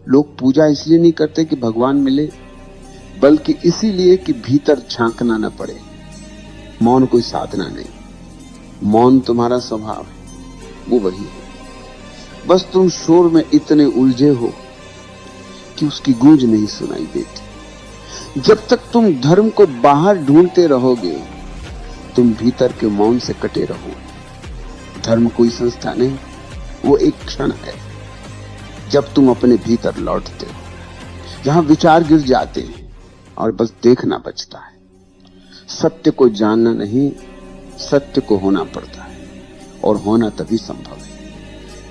लोग पूजा इसलिए नहीं करते कि भगवान मिले, बल्कि इसीलिए कि भीतर झांकना न पड़े। मौन कोई साधना नहीं, मौन तुम्हारा स्वभाव है, वो वही है। बस तुम शोर में इतने उलझे हो कि उसकी गूंज नहीं सुनाई देती। जब तक तुम धर्म को बाहर ढूंढते रहोगे, तुम भीतर के मौन से कटे रहोगे। धर्म कोई संस्था नहीं, वो एक क्षण है जब तुम अपने भीतर लौटते हो, जहां विचार गिर जाते हैं और बस देखना बचता है। सत्य को जानना नहीं, सत्य को होना पड़ता है, और होना तभी संभव है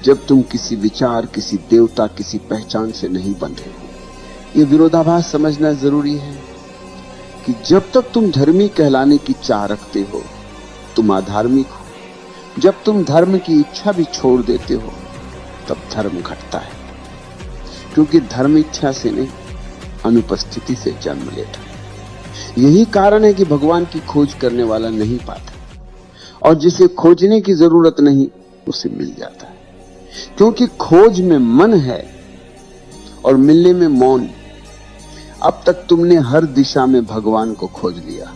जब तुम किसी विचार, किसी देवता, किसी पहचान से नहीं बंधे हो। ये विरोधाभास समझना जरूरी है कि जब तक तुम धर्मी कहलाने की चाह रखते हो, तुम अधार्मिक हो। जब तुम धर्म की इच्छा भी छोड़ देते हो, तब धर्म घटता है, क्योंकि धर्म इच्छा से नहीं, अनुपस्थिति से जन्म लेता है। यही कारण है कि भगवान की खोज करने वाला नहीं पाता, और जिसे खोजने की जरूरत नहीं, उसे मिल जाता है। क्योंकि खोज में मन है और मिलने में मौन। अब तक तुमने हर दिशा में भगवान को खोज लिया,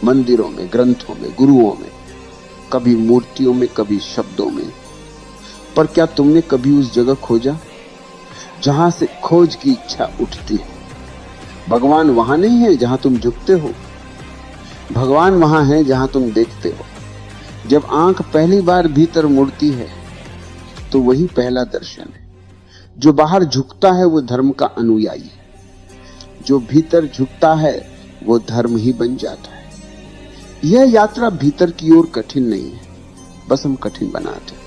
मंदिरों में, ग्रंथों में, गुरुओं में, कभी मूर्तियों में, कभी शब्दों में। पर क्या तुमने कभी उस जगह खोजा जहां से खोज की इच्छा उठती है? भगवान वहां नहीं है जहां तुम झुकते हो, भगवान वहां है जहां तुम देखते हो। जब आंख पहली बार भीतर मुड़ती है, तो वही पहला दर्शन है। जो बाहर झुकता है वो धर्म का अनुयायी है, जो भीतर झुकता है वो धर्म ही बन जाता है। यह यात्रा भीतर की ओर कठिन नहीं है, बस हम कठिन बनाते हैं।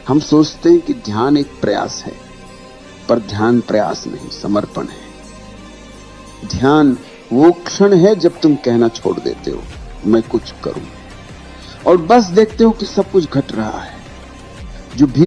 हम सोचते हैं कि ध्यान एक प्रयास है, पर ध्यान प्रयास नहीं, समर्पण है। ध्यान वो क्षण है जब तुम कहना छोड़ देते हो मैं कुछ करूं, और बस देखते हो कि सब कुछ घट रहा है। जो भी